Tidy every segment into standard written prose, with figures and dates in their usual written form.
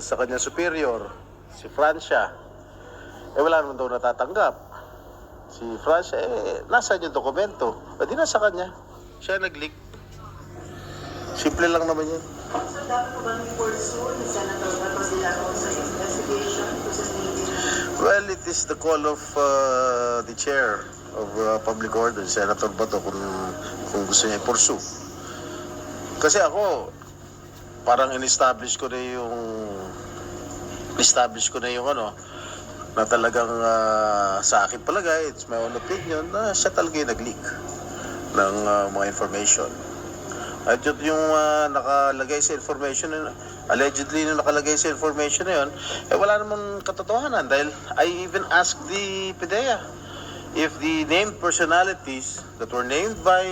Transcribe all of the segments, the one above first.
sa kanya superior, si Francia. Wala naman daw natatanggap. Si Francia, nasa yung dokumento? Di nasa kanya. Siya nag-leak. Simple lang naman yun. So, dapat po bang i-pursue ni Senator Bato de la Rosa investigation to sa Well, it is the call of the chair of public order, Senator Bato, kung gusto niya i-pursue. Kasi ako, parang in-establish ko na yung ano, na talagang sa akin palagay, it's my own opinion, na siya talaga yung nag-leak ng mga information. At yung nakalagay sa information, allegedly na nakalagay sa information na yun, wala namang katotohanan. Dahil I even asked the PDEA if the named personalities that were named by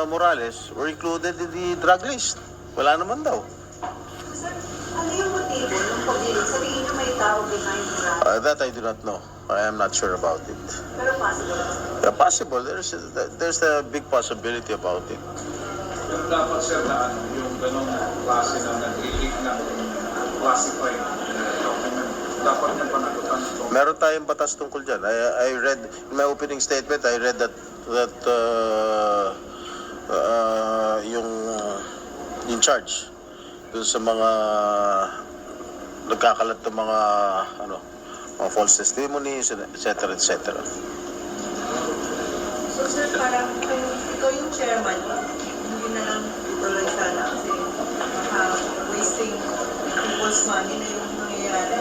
Morales were included in the drug list. Wala naman daw. Sir, ano yung motibo ng pag-leak? Sabihin nyo may tao behind the That I do not know. I am not sure about it. Pero possible. Yeah, possible. There's a big possibility about it. Dapat sir na yung ganong klase na nag-leak ng classified document, dapat niya panagutan ito. Meron tayong batas tungkol dyan. I read, in my opening statement, I read that yung charge dun sa mga nagkakalat ng mga false testimonies, etc. etc. So, sir, parang ikaw yung chairman, hindi na lang ituloy sana kasi wasting people's money na yung nangyayari.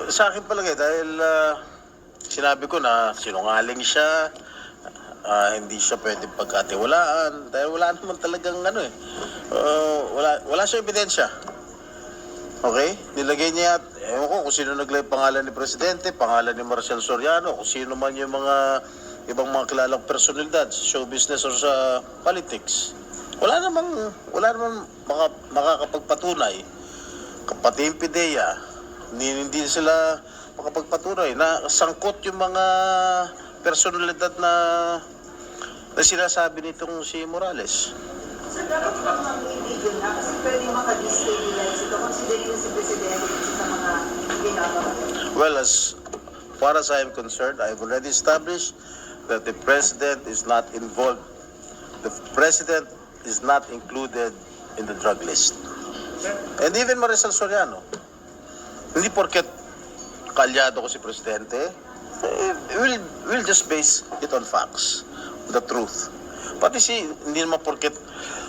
Sa akin palagay, dahil sinabi ko na sinungaling siya, hindi siya pwedeng pagkatiwalaan, dahil wala naman talagang wala siyang ebidensya. Okay? Nilagay niya, ewan ko kung sino naglagay pangalan ni Presidente, pangalan ni Marcial Soriano, kung sino man yung mga ibang mga kilalang personalidad sa show business or sa politics. Wala namang makakapagpatunay. Pati yung PDEA, hindi sila makapagpatunay na sangkot yung mga personalidad na sinasabi nitong si Morales. Sir, dapat bang mag-ibigin na kasi pwede makadestabilize ito considering si Presidente sa mga ginagawa. Well, as far as I am concerned, I've already established that the President is not involved. The President is not included in the drug list. And even Maricel Soriano, hindi porket kalyado ko si Presidente, we'll just base it on facts, the truth. Pati hindi naman porket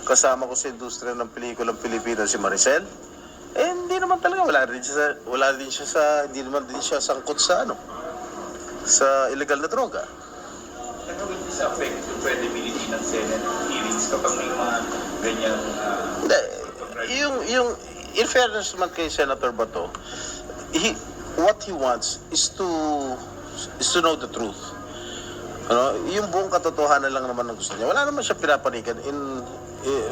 kasama ko sa industriya ng pelikulang Pilipino si Maricel, hindi naman talaga, hindi naman din siya sangkot sa sa illegal na droga. Ano will this affect yung credibility ng Senate hearings kapag may mga ganyan? In fairness naman kay Senator Bato, what he wants is to know the truth. Yung buong katotohanan lang naman ang gusto niya. Wala naman siya pinapanigan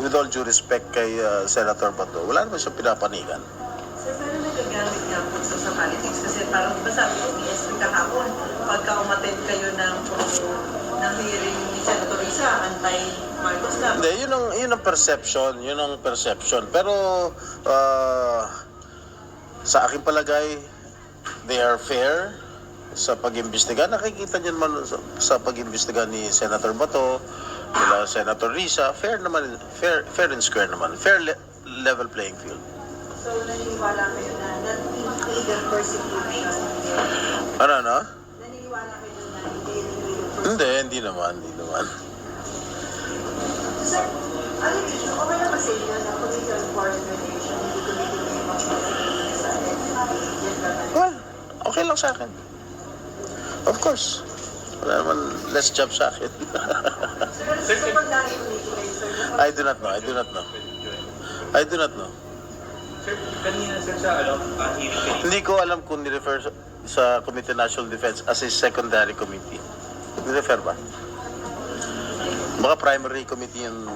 with all due respect kay Senator Bato. Wala naman siya pinapanigan. Sir, pero nagagamit nga po sa politics kasi parang diba sabi ko ESP kahapon, pagka umattend kayo ng hearing ni Senator Risa, anti-Marcos lang. Hindi, yun ang perception. Pero sa aking palagay, they are fair sa pag-imbestiga. Nakikita niyo naman sa pag-imbestiga ni Senator Bato, nila Senator Risa, fair and square naman. Level playing field. So, naniniwala kayo na not either persecution? Ano? Naniniwala kayo na hindi Hindi naman. Sir, ano yun? Okay na ba sa inyo na political foreign relation hindi tumitigil yung mga sa Well, okay lang sa akin. Of course. Wala naman less job sa akin. Sir, sa pag-lagi tumitigil, sir? I do not know. Sir, kanina sir sa hearing kanina. Hindi ko alam kung ni-refer sa Committee on National Defense as a secondary committee. Ni-refer ba? Baka primary committee yung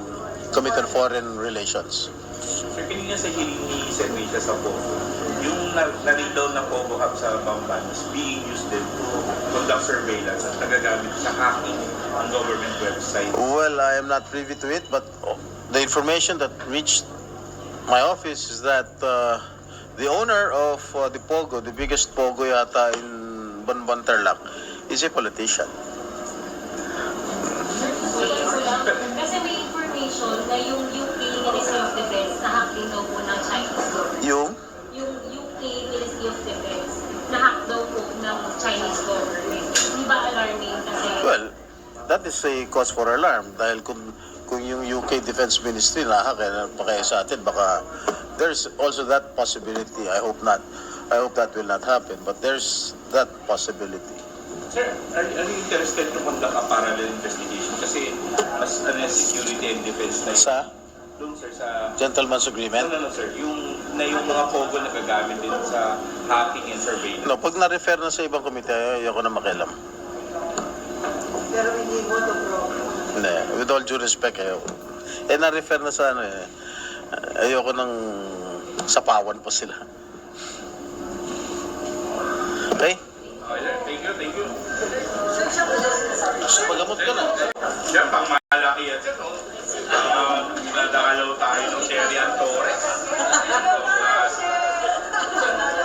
Committee on Foreign Relations. Sir, kanina sa hearing ni Sen. Risa sa Pogo, yung na-read na Pogo Hub sa Bamban is being used din to conduct surveillance at nagagamit sa hacking ng government website. Well, I am not privy to it, but the information that reached my office is that the owner of the Pogo, the biggest Pogo yata in Bonbon Tarlac, is a politician. Kasi may information na yung UK Ministry of Defense na-hack din daw po ng Chinese government. Yung Yung UK Ministry of Defense na-hack daw po ng Chinese government. Hindi ba alarming kasi? Well, that is a cause for alarm dahil kung yung UK Defense Ministry na pa kaya sa atin, baka there's also that possibility. I hope not. I hope that will not happen, but there's that possibility. Sir, are you interested to conduct a parallel investigation? Kasi mas security and defense na Sa doon, sir, sa... gentleman's agreement? No, sir. Yung mga Pogo na gagamit din sa hacking and surveillance. No, pag na-refer na sa ibang komite, ayoko na makialam. Pero hindi mo to bro. Hindi, with all due respect, ayoko. Na-refer na sa ano ayoko nang sapawan pa sila. Okay? Okay, sir. Thank you. Pagamot ka na. Yan, pang malaki yan, sir, no? Nadakalaw tayo ng Serian Torres.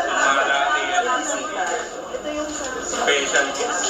Pang malaki yan. Ito yung Special guest.